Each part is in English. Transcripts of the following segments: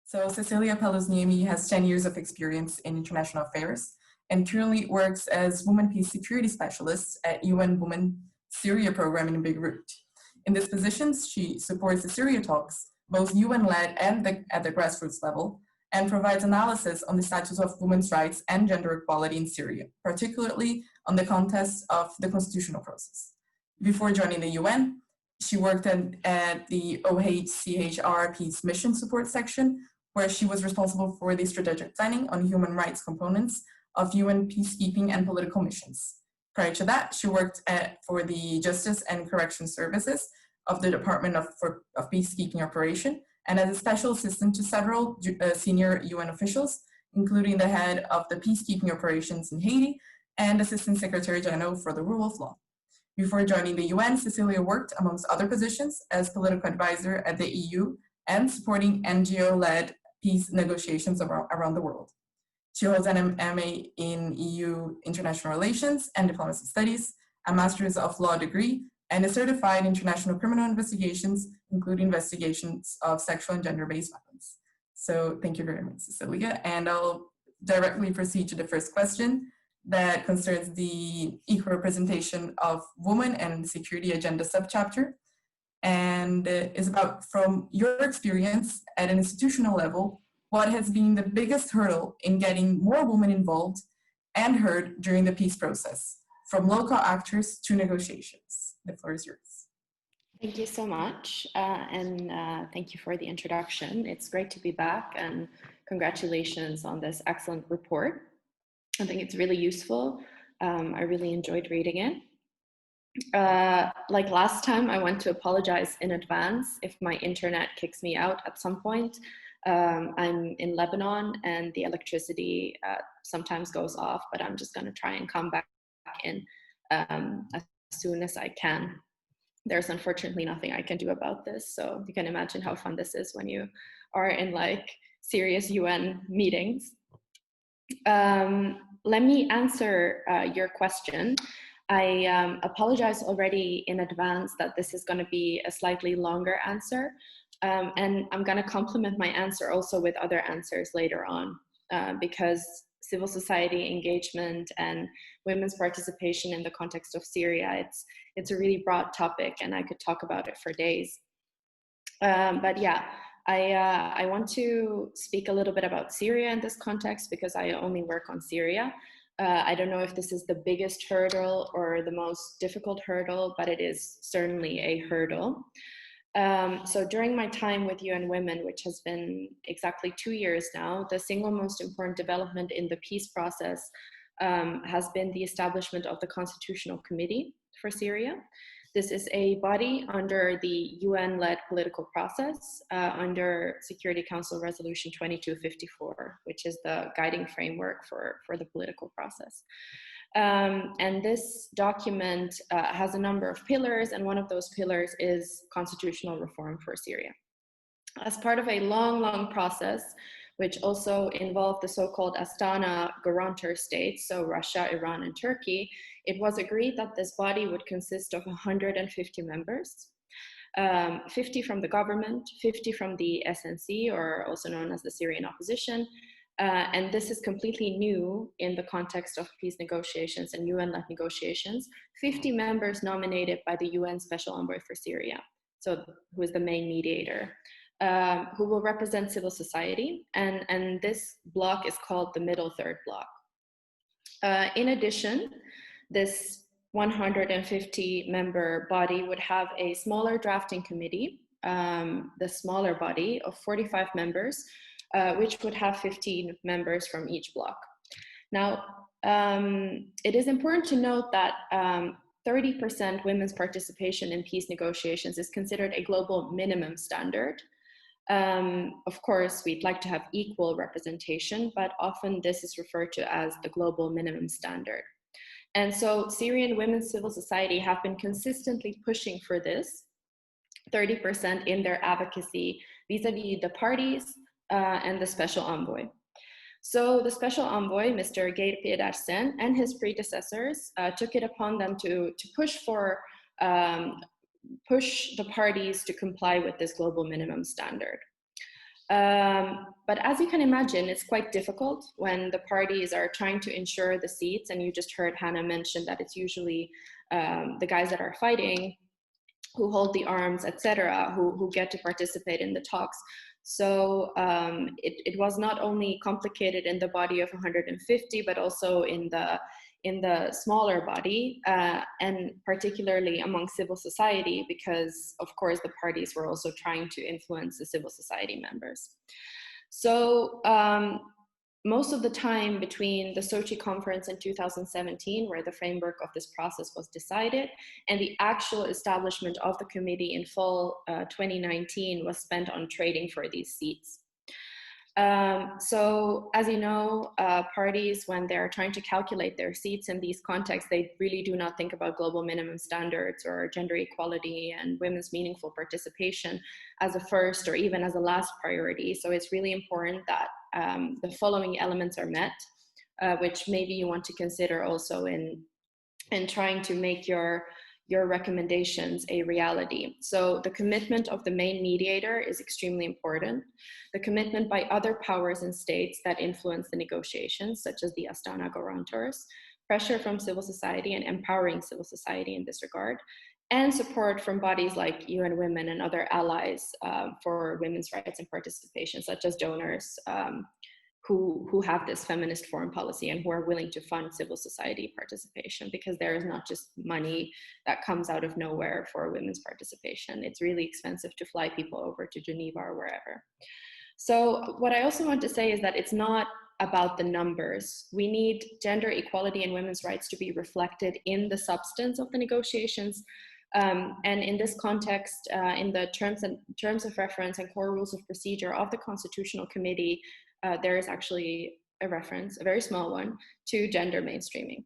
So Cecilia Pellosniemi has 10 years of experience in international affairs and currently works as Women Peace Security Specialist at UN Women Syria program in Beirut. In this position, she supports the Syria talks, both UN-led and at the grassroots level, and provides analysis on the status of women's rights and gender equality in Syria, particularly on the context of the constitutional process. Before joining the UN, she worked at the OHCHR Peace Mission Support Section, where she was responsible for the strategic planning on human rights components of UN peacekeeping and political missions. Prior to that, she worked for the Justice and Corrections Services of the Department of Peacekeeping Operation and as a special assistant to several senior UN officials, including the head of the peacekeeping operations in Haiti and Assistant Secretary General for the Rule of Law. Before joining the UN, Cecilia worked, amongst other positions, as political advisor at the EU and supporting NGO-led peace negotiations around the world. She holds an MA in EU International Relations and Diplomacy Studies, a Master's of Law degree, and a certified international criminal investigations, including investigations of sexual and gender-based violence. So thank you very much, Cecilia. And I'll directly proceed to the first question that concerns the equal representation of women and security agenda subchapter, and is about, from your experience at an institutional level, what has been the biggest hurdle in getting more women involved and heard during the peace process, from local actors to negotiations? The floor is yours. Thank you so much, and thank you for the introduction. It's great to be back, and congratulations on this excellent report. I think it's really useful. I really enjoyed reading it. Like last time, I want to apologize in advance if my internet kicks me out at some point. I'm in Lebanon and the electricity sometimes goes off, but I'm just going to try and come back in as soon as I can. There's unfortunately nothing I can do about this, so you can imagine how fun this is when you are in like serious UN meetings. Let me answer your question. I apologize already in advance that this is going to be a slightly longer answer, and I'm going to complement my answer also with other answers later on, because civil society engagement and women's participation in the context of Syria, it's a really broad topic, and I could talk about it for days. But yeah, I want to speak a little bit about Syria in this context because I only work on Syria. I don't know if this is the biggest hurdle or the most difficult hurdle, but it is certainly a hurdle. So during my time with UN Women, which has been exactly 2 years now, the single most important development in the peace process has been the establishment of the Constitutional Committee for Syria. This is a body under the UN-led political process under Security Council Resolution 2254, which is the guiding framework for the political process. And this document has a number of pillars, and one of those pillars is constitutional reform for Syria. As part of a long process, which also involved the so-called Astana guarantor states, so Russia, Iran, and Turkey, it was agreed that this body would consist of 150 members, 50 from the government, 50 from the SNC, or also known as the Syrian opposition, and this is completely new in the context of peace negotiations and UN-led negotiations, 50 members nominated by the UN Special Envoy for Syria, so who is the main mediator, who will represent civil society, and this block is called the Middle Third Block. In addition, this 150-member body would have a smaller drafting committee, the smaller body of 45 members, which would have 15 members from each block. Now, it is important to note that 30% women's participation in peace negotiations is considered a global minimum standard. Of course, we'd like to have equal representation, but often this is referred to as the global minimum standard. And so Syrian women's civil society have been consistently pushing for this 30% in their advocacy vis-a-vis the parties and the special envoy. So the special envoy, Mr. Gbv Criterion, and his predecessors took it upon them to push the parties to comply with this global minimum standard. But as you can imagine, it's quite difficult when the parties are trying to ensure the seats, and you just heard Hannah mention that it's usually the guys that are fighting, who hold the arms, etc., who get to participate in the talks. So it was not only complicated in the body of 150, but also in the smaller body, and particularly among civil society, because of course the parties were also trying to influence the civil society members. So most of the time between the Sochi conference in 2017, where the framework of this process was decided, and the actual establishment of the committee in fall 2019 was spent on trading for these seats. So as you know, parties, when they're trying to calculate their seats in these contexts, they really do not think about global minimum standards or gender equality and women's meaningful participation as a first or even as a last priority. So it's really important that the following elements are met, which maybe you want to consider also in trying to make your recommendations a reality. So the commitment of the main mediator is extremely important. The commitment by other powers and states that influence the negotiations, such as the Astana guarantors, pressure from civil society and empowering civil society in this regard, and support from bodies like UN Women and other allies for women's rights and participation, such as donors who have this feminist foreign policy and who are willing to fund civil society participation, because there is not just money that comes out of nowhere for women's participation. It's really expensive to fly people over to Geneva or wherever. So what I also want to say is that it's not about the numbers. We need gender equality and women's rights to be reflected in the substance of the negotiations. And in this context, in the terms of reference and core rules of procedure of the Constitutional Committee, there is actually a reference, a very small one, to gender mainstreaming.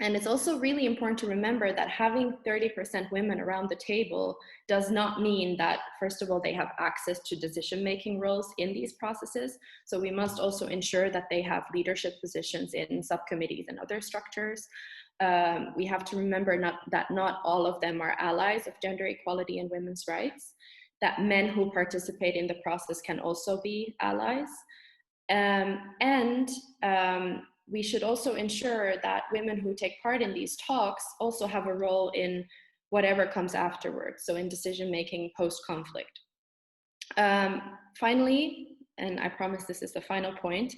And it's also really important to remember that having 30% women around the table does not mean that, first of all, they have access to decision-making roles in these processes. So we must also ensure that they have leadership positions in subcommittees and other structures. We have to remember that not all of them are allies of gender equality and women's rights, that men who participate in the process can also be allies. We should also ensure that women who take part in these talks also have a role in whatever comes afterwards, so in decision-making post-conflict. Finally, and I promise this is the final point,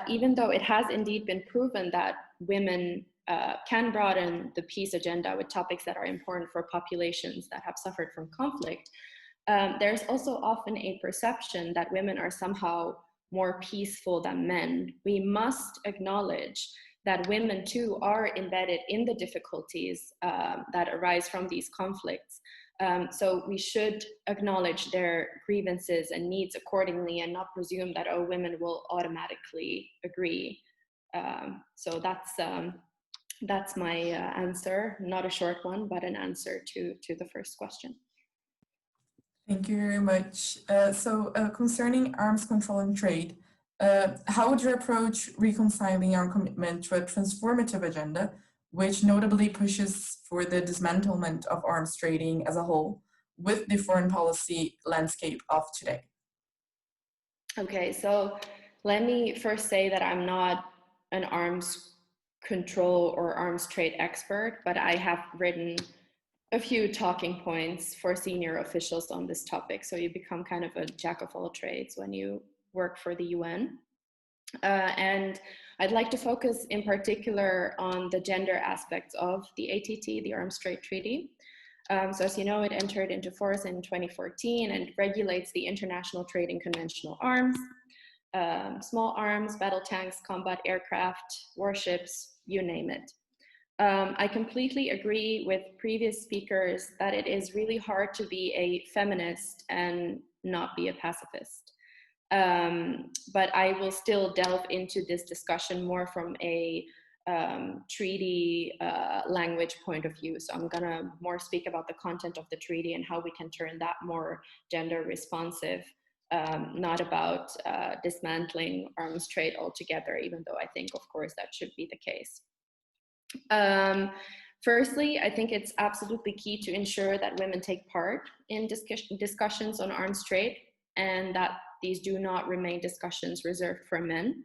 even though it has indeed been proven that women can broaden the peace agenda with topics that are important for populations that have suffered from conflict, there's also often a perception that women are somehow more peaceful than men. We must acknowledge that women too are embedded in the difficulties that arise from these conflicts. So we should acknowledge their grievances and needs accordingly and not presume that, oh, women will automatically agree. So that's my answer, not a short one, but an answer to the first question. Thank you very much. Concerning arms control and trade, how would you approach reconciling our commitment to a transformative agenda, which notably pushes for the dismantlement of arms trading as a whole, with the foreign policy landscape of today? Okay, so let me first say that I'm not an arms control or arms trade expert, but I have written a few talking points for senior officials on this topic. So you become kind of a jack of all trades when you work for the UN. And I'd like to focus in particular on the gender aspects of the ATT, the Arms Trade Treaty. So as you know, it entered into force in 2014 and regulates the international trade in conventional arms, small arms, battle tanks, combat aircraft, warships, you name it. I completely agree with previous speakers that it is really hard to be a feminist and not be a pacifist. But I will still delve into this discussion more from a treaty language point of view. So I'm gonna more speak about the content of the treaty and how we can turn that more gender responsive, not about dismantling arms trade altogether, even though I think, of course, that should be the case. Firstly, I think it's absolutely key to ensure that women take part in discussions on arms trade and that these do not remain discussions reserved for men.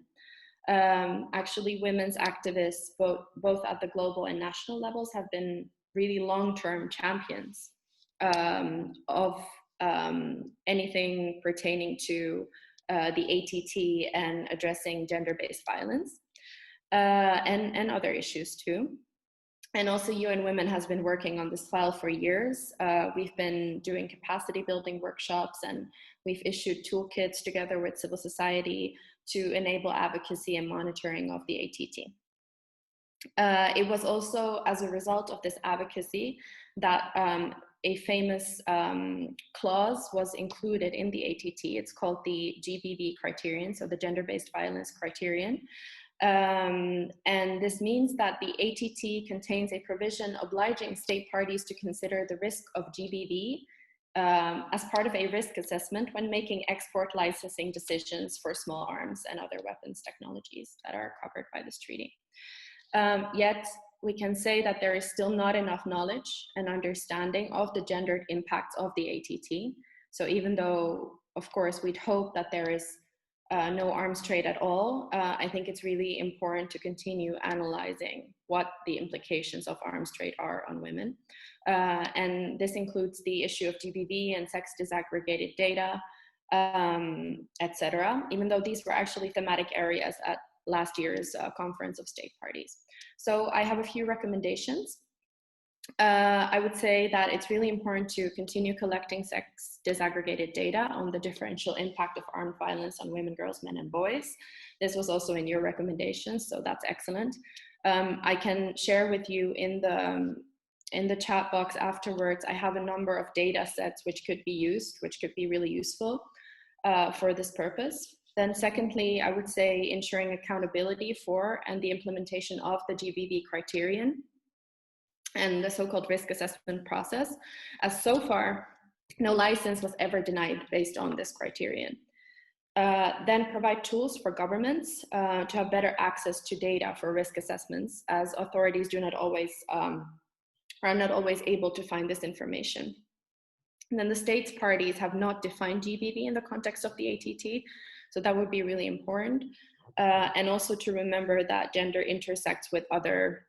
Actually, women's activists, both at the global and national levels, have been really long-term champions of anything pertaining to the ATT and addressing gender-based violence and other issues too. And also UN Women has been working on this file for years. We've been doing capacity building workshops, and we've issued toolkits together with civil society to enable advocacy and monitoring of the ATT. It was also as a result of this advocacy that a famous clause was included in the ATT. It's called the Gbv Criterion, so the Gender-Based Violence Criterion. And this means that the ATT contains a provision obliging state parties to consider the risk of GBV as part of a risk assessment when making export licensing decisions for small arms and other weapons technologies that are covered by this treaty. Yet we can say that there is still not enough knowledge and understanding of the gendered impacts of the ATT. So even though, of course, we'd hope that there is no arms trade at all, I think it's really important to continue analyzing what the implications of arms trade are on women. And this includes the issue of GBV and sex disaggregated data, etc., even though these were actually thematic areas at last year's Conference of State Parties. So I have a few recommendations. I would say that it's really important to continue collecting sex disaggregated data on the differential impact of armed violence on women, girls, men, and boys. This was also in your recommendations, so that's excellent. I can share with you in the chat box afterwards, I have a number of data sets which could be used, which could be really useful for this purpose. Then secondly, I would say ensuring accountability for and the implementation of the Gbv criterion and the so-called risk assessment process, as so far, no license was ever denied based on this criterion. Then provide tools for governments to have better access to data for risk assessments, as authorities do not always, are not always able to find this information. And then the states parties have not defined GBV in the context of the ATT, so that would be really important. And also to remember that gender intersects with other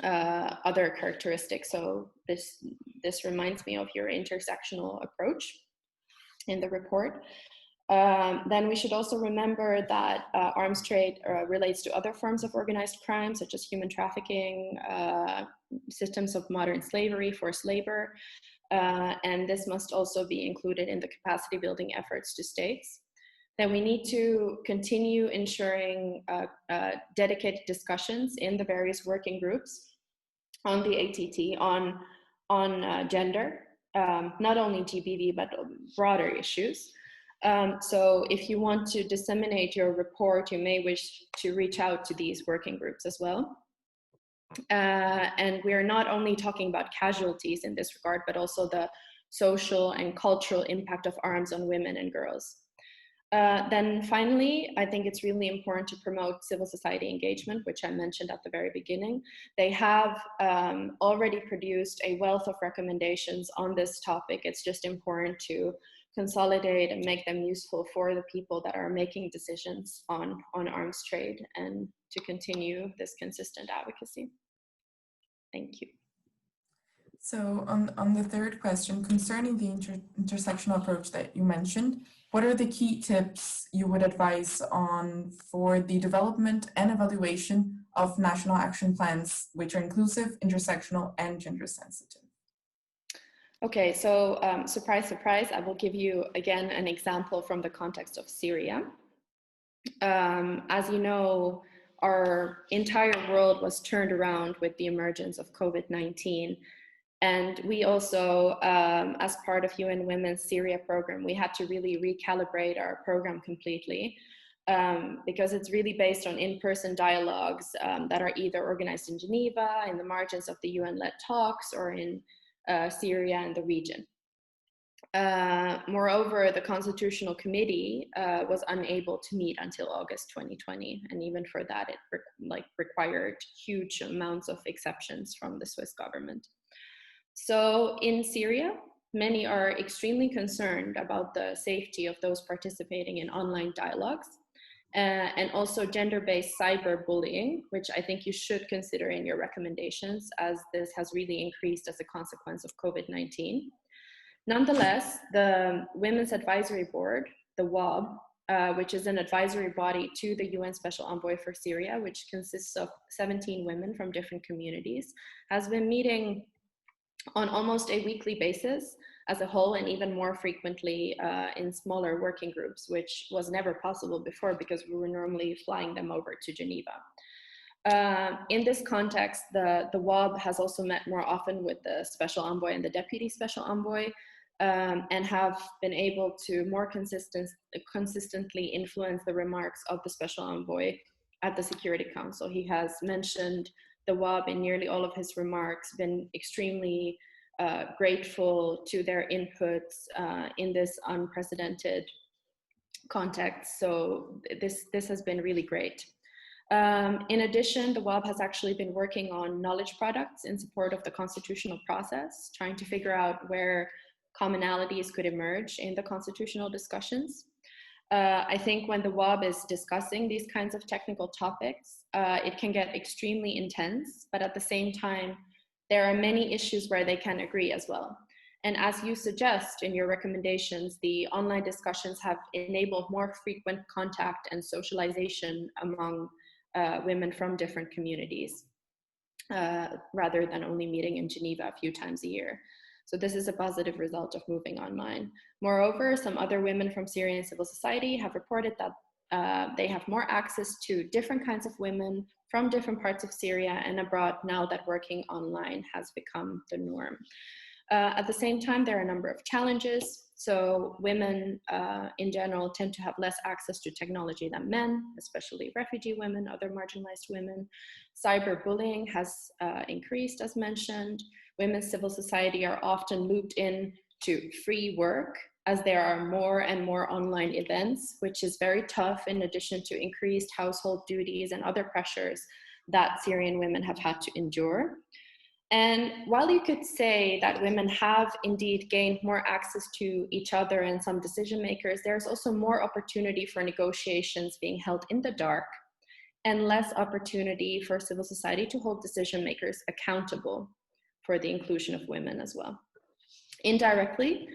characteristics. So this reminds me of your intersectional approach in the report. Then we should also remember that arms trade relates to other forms of organized crime, such as human trafficking, systems of modern slavery, forced labor, and this must also be included in the capacity building efforts to states. Then we need to continue ensuring dedicated discussions in the various working groups on the ATT on gender, not only GBV, but broader issues. So if you want to disseminate your report, you may wish to reach out to these working groups as well. And we are not only talking about casualties in this regard, but also the social and cultural impact of arms on women and girls. Then finally, I think it's really important to promote civil society engagement, which I mentioned at the very beginning. They have already produced a wealth of recommendations on this topic. It's just important to consolidate and make them useful for the people that are making decisions on arms trade, and to continue this consistent advocacy. Thank you. So on the third question, concerning the intersectional approach that you mentioned, what are the key tips you would advise on for the development and evaluation of national action plans, which are inclusive, intersectional, and gender sensitive? Okay, so surprise, surprise, I will give you again an example from the context of Syria. As you know, our entire world was turned around with the emergence of COVID-19. And we also, as part of UN Women's Syria program, we had to really recalibrate our program completely because it's really based on in-person dialogues that are either organized in Geneva, in the margins of the UN-led talks, or in Syria and the region. Moreover, the Constitutional Committee was unable to meet until August 2020, and even for that, it required huge amounts of exceptions from the Swiss government. So in Syria, many are extremely concerned about the safety of those participating in online dialogues, and also gender-based cyberbullying, which I think you should consider in your recommendations, as this has really increased as a consequence of COVID-19. Nonetheless, the Women's Advisory Board, the WAB, which is an advisory body to the UN Special Envoy for Syria, which consists of 17 women from different communities, has been meeting on almost a weekly basis as a whole, and even more frequently in smaller working groups, which was never possible before because we were normally flying them over to Geneva. In this context, the WAB has also met more often with the Special Envoy and the Deputy Special Envoy, and have been able to more consistently influence the remarks of the Special Envoy at the Security Council. He has mentioned the WAB in nearly all of his remarks, been extremely grateful to their inputs in this unprecedented context. So this has been really great. In addition, the WAB has actually been working on knowledge products in support of the constitutional process, trying to figure out where commonalities could emerge in the constitutional discussions. I think when the WAB is discussing these kinds of technical topics, it can get extremely intense, but at the same time, there are many issues where they can agree as well. And as you suggest in your recommendations, the online discussions have enabled more frequent contact and socialization among women from different communities, rather than only meeting in Geneva a few times a year. So this is a positive result of moving online. Moreover, some other women from Syrian civil society have reported that they have more access to different kinds of women from different parts of Syria and abroad now that working online has become the norm. At the same time, there are a number of challenges. So women in general tend to have less access to technology than men, especially refugee women, other marginalized women. Cyberbullying has increased, as mentioned. Women's civil society are often looped in to free work as there are more and more online events, which is very tough in addition to increased household duties and other pressures that Syrian women have had to endure. And while you could say that women have indeed gained more access to each other and some decision makers, there's also more opportunity for negotiations being held in the dark and less opportunity for civil society to hold decision makers accountable for the inclusion of women as well. Indirectly,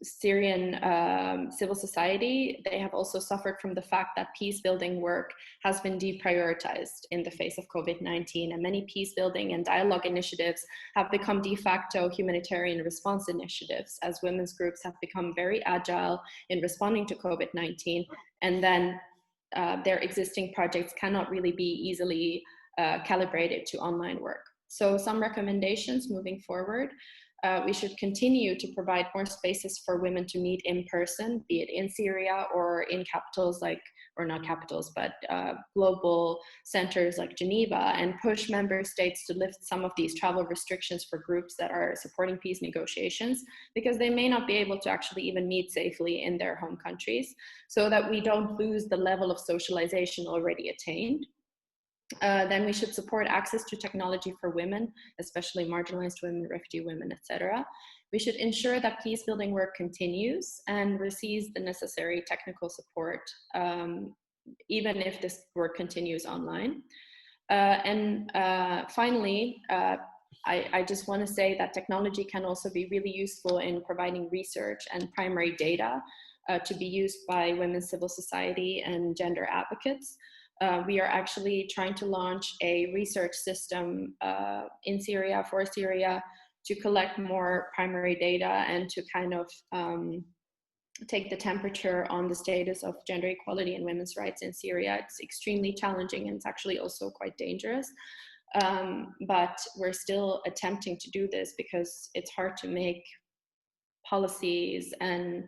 Syrian civil society, they have also suffered from the fact that peace building work has been deprioritized in the face of COVID-19, and many peace building and dialogue initiatives have become de facto humanitarian response initiatives as women's groups have become very agile in responding to COVID-19, and then their existing projects cannot really be easily calibrated to online work. So some recommendations moving forward. We should continue to provide more spaces for women to meet in person, be it in Syria or in capitals like, or not capitals, but global centers like Geneva, and push member states to lift some of these travel restrictions for groups that are supporting peace negotiations, because they may not be able to actually even meet safely in their home countries, so that we don't lose the level of socialization already attained. Then we should support access to technology for women, especially marginalized women, refugee women, etc. We should ensure that peace building work continues and receives the necessary technical support, even if this work continues online. Finally, I just want to say that technology can also be really useful in providing research and primary data to be used by women's civil society and gender advocates. We are actually trying to launch a research system in Syria, for Syria, to collect more primary data and to kind of take the temperature on the status of gender equality and women's rights in Syria. It's extremely challenging, and it's actually also quite dangerous. But we're still attempting to do this because it's hard to make policies and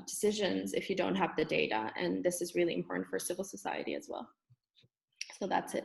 decisions if you don't have the data, and this is really important for civil society as well. So that's it.